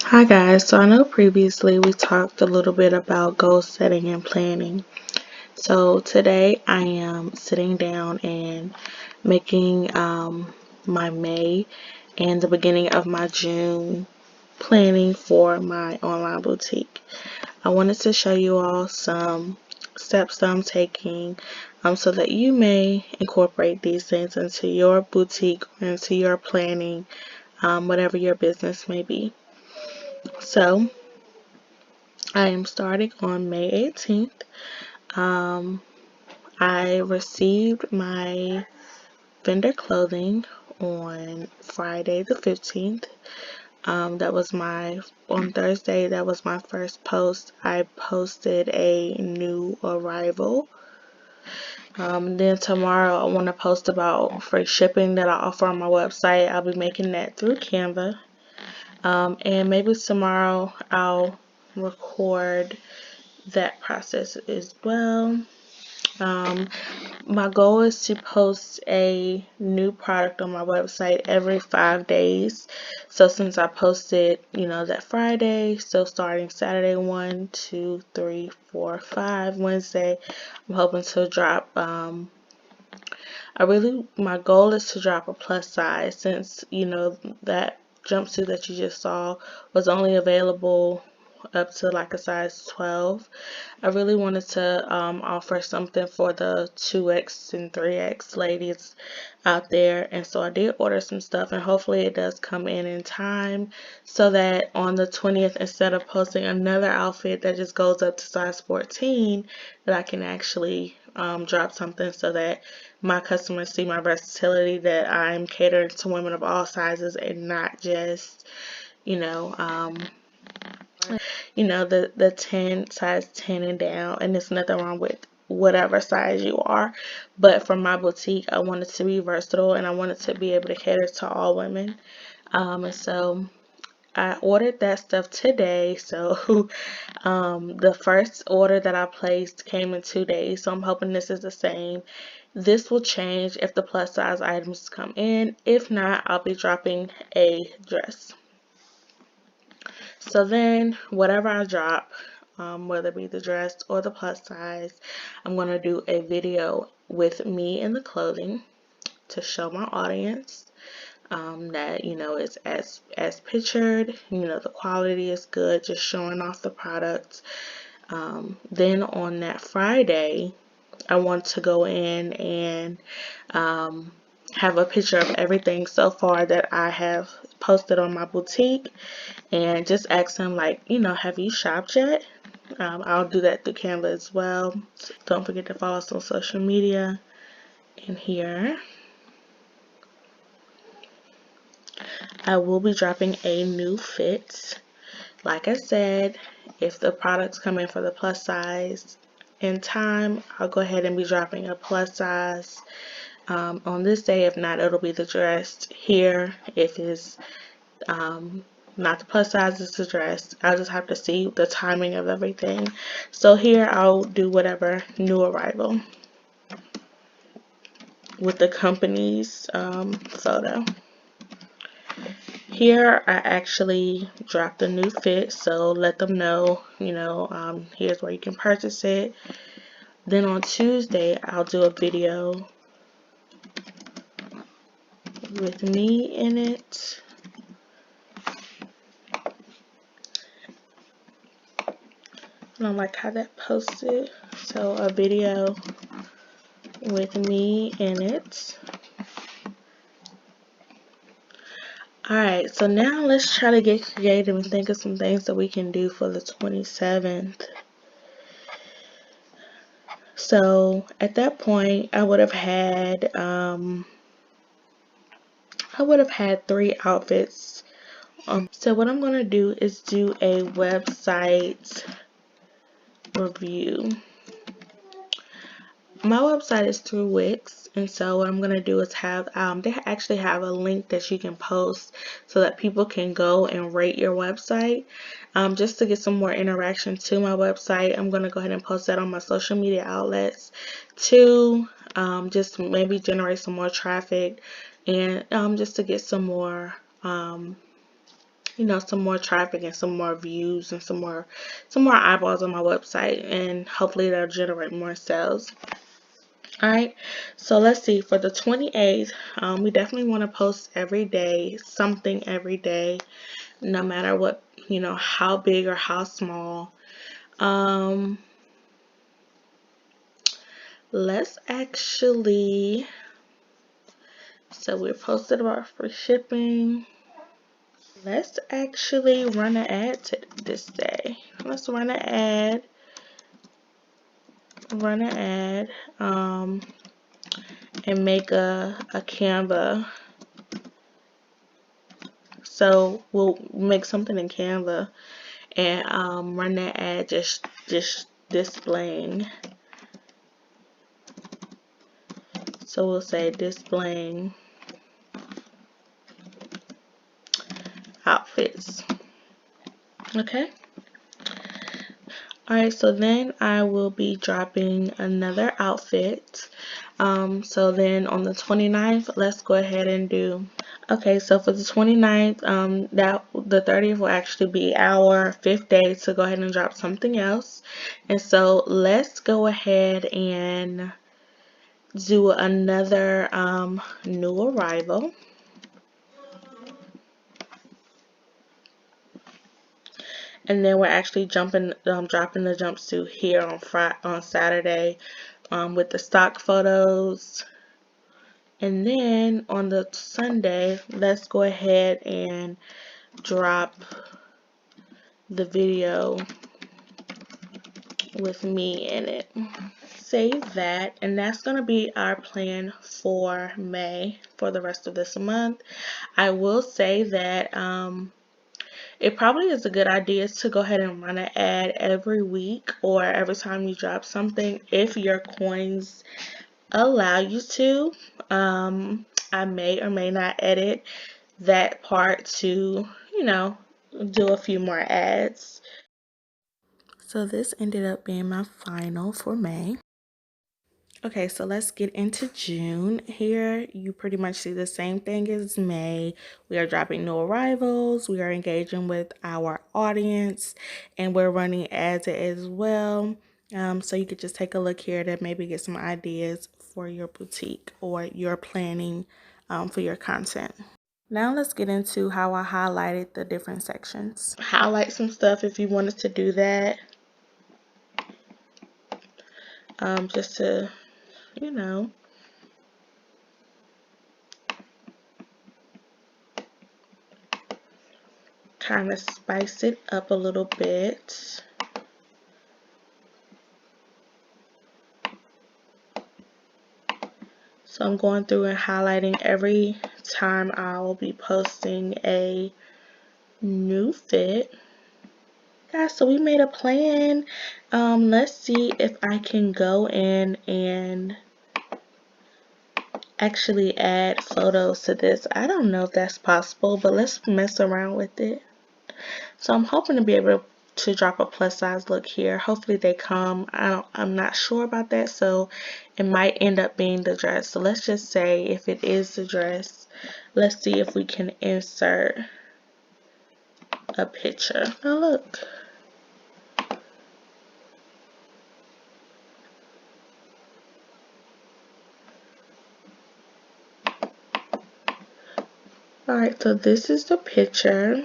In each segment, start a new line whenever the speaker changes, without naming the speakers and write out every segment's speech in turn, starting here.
Hi guys, so I know previously we talked a little bit about goal setting and planning. So today I am sitting down and making my May and the beginning of my June planning for my online boutique. I wanted to show you all some steps that I'm taking so that you may incorporate these things into your boutique or into your planning, whatever your business may be. So I am starting on May 18th. I received my vendor clothing on Friday the 15th. On Thursday, that was my first post. I posted a new arrival. Then tomorrow I want to post about free shipping that I offer on my website. I'll be making that through Canva. And maybe tomorrow I'll record that process as well. My goal is to post a new product on my website every 5 days. So since I posted, that Friday, so starting Saturday 1, 2, 3, 4, 5, Wednesday, I'm hoping to drop, my goal is to drop a plus size since, that jumpsuit that you just saw was only available up to like a size 12. I really wanted to offer something for the 2X and 3X ladies out there, and so I did order some stuff, and hopefully it does come in time so that on the 20th, instead of posting another outfit that just goes up to size 14, that I can actually drop something so that my customers see my versatility, that I'm catering to women of all sizes and not just the 10 size 10 and down, and there's nothing wrong with whatever size you are, but for my boutique I want it to be versatile and I want it to be able to cater to all women. And so I ordered that stuff today. So the first order that I placed came in 2 days, so I'm hoping this is the same. This will change if the plus size items come in. If not, I'll be dropping a dress. So then whatever I drop, whether it be the dress or the plus size, I'm going to do a video with me in the clothing to show my audience that it's as pictured, the quality is good, just showing off the products. Then on that Friday, I want to go in and have a picture of everything so far that I have posted on my boutique, and just ask them, like, have you shopped yet? I'll do that through Canva as well. So don't forget to follow us on social media. And here I will be dropping a new fit. Like I said, if the products come in for the plus size in time, I'll go ahead and be dropping a plus size on this day. If not, it'll be the dress here. If it's not the plus size, it's the dress. I'll just have to see the timing of everything. So here I'll do whatever new arrival with the company's photo. Here I actually dropped a new fit, so let them know, here's where you can purchase it. Then on Tuesday I'll do a video with me in it. I don't like how that posted. So a video with me in it. Alright, so now let's try to get creative and think of some things that we can do for the 27th. So at that point, I would have had 3 outfits. So what I'm going to do is do a website review. My website is through Wix, and so what I'm going to do is have, they actually have a link that you can post so that people can go and rate your website. Just to get some more interaction to my website, I'm going to go ahead and post that on my social media outlets to just maybe generate some more traffic and just to get some more some more traffic and some more views and some more eyeballs on my website, and hopefully that'll generate more sales. All right, so let's see, for the 28th, we definitely want to post every day, something every day, no matter what, how big or how small. Let's actually, so we're posted about free shipping. Let's actually run an ad this day. Let's run an ad. And make a Canva. So we'll make something in Canva and run that ad just displaying. So we'll say displaying outfits. Okay. Alright, so then I will be dropping another outfit. So then on the 29th, let's go ahead and do. Okay, so for the 29th, the 30th will actually be our 5th day to go ahead and drop something else. And so let's go ahead and do another new arrival. And then we're actually dropping the jumpsuit here on Saturday with the stock photos. And then on the Sunday, let's go ahead and drop the video with me in it. Save that, and that's going to be our plan for May, for the rest of this month. I will say that it probably is a good idea to go ahead and run an ad every week or every time you drop something, if your coins allow you to. I may or may not edit that part to, do a few more ads. So this ended up being my final for May. Okay, so let's get into June. Here, you pretty much see the same thing as May. We are dropping new arrivals, we are engaging with our audience, and we're running ads as well. So you could just take a look here to maybe get some ideas for your boutique or your planning for your content. Now let's get into how I highlighted the different sections. Highlight some stuff if you wanted to do that. Just to, kind of spice it up a little bit. So I'm going through and highlighting every time I will be posting a new fit. Guys, so we made a plan. Let's see if I can go in and actually add photos to this. I don't know if that's possible, but let's mess around with it. So I'm hoping to be able to drop a plus size look here. Hopefully they come. I'm not sure about that, so it might end up being the dress. So let's just say if it is the dress, let's see if we can insert a picture. Oh, look. Alright, so this is the picture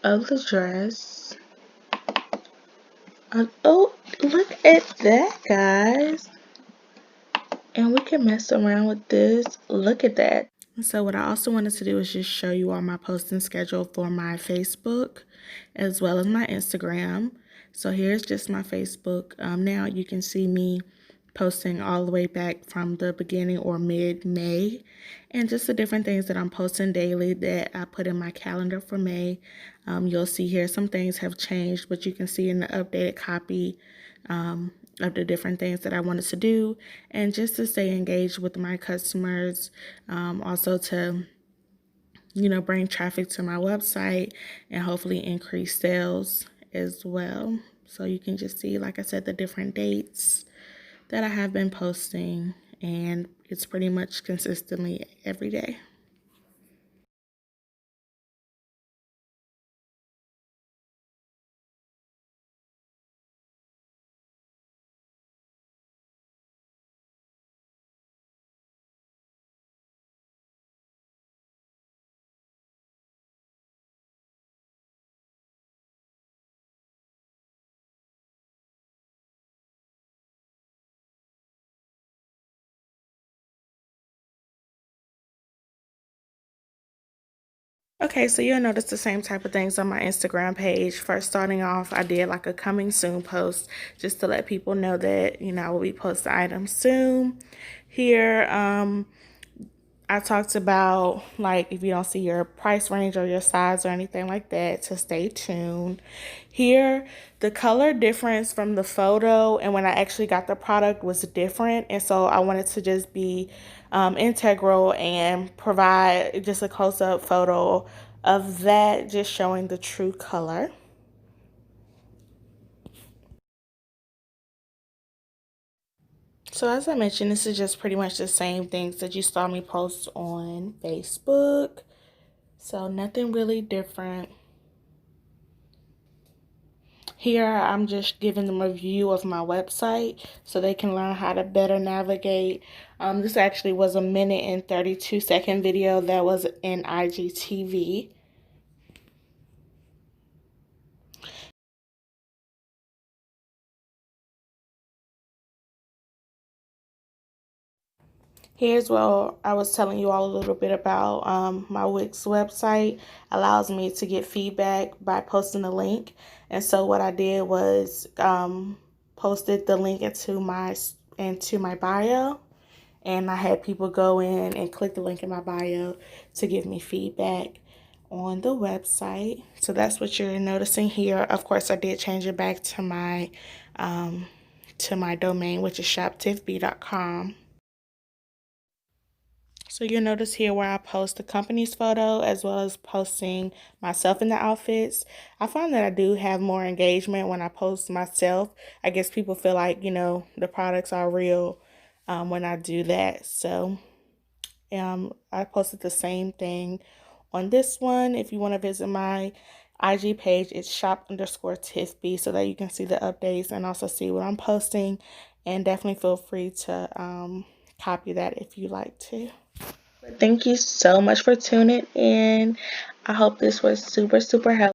of the dress. Oh, look at that, guys. And we can mess around with this. Look at that. So what I also wanted to do is just show you all my posting schedule for my Facebook as well as my Instagram. So here's just my Facebook. Now you can see me posting all the way back from the beginning or mid-May, and just the different things that I'm posting daily that I put in my calendar for May. You'll see here some things have changed, but you can see in the updated copy of the different things that I wanted to do, and just to stay engaged with my customers, also to bring traffic to my website and hopefully increase sales as well. So you can just see, like I said, the different dates that I have been posting, and it's pretty much consistently every day. Okay, so you'll notice the same type of things on my Instagram page. First, starting off, I did like a coming soon post just to let people know that, I will be posting items soon. Here, I talked about, like, if you don't see your price range or your size or anything like that, to stay tuned. Here, the color difference from the photo and when I actually got the product was different. And so I wanted to just be integral and provide just a close-up photo of that, just showing the true color. So as I mentioned, this is just pretty much the same things that you saw me post on Facebook. So nothing really different. Here, I'm just giving them a view of my website so they can learn how to better navigate. This actually was a 1:32 video that was in IGTV. Here's what I was telling you all a little bit about. My Wix website allows me to get feedback by posting a link. And so what I did was posted the link into my bio. And I had people go in and click the link in my bio to give me feedback on the website. So that's what you're noticing here. Of course, I did change it back to my domain, which is shoptiffb.com. So you'll notice here where I post the company's photo as well as posting myself in the outfits. I find that I do have more engagement when I post myself. I guess people feel like, the products are real when I do that. So I posted the same thing on this one. If you want to visit my IG page, it's shop_TiffB so that you can see the updates and also see what I'm posting. And definitely feel free to copy that if you like to. Thank you so much for tuning in. I hope this was super, super helpful.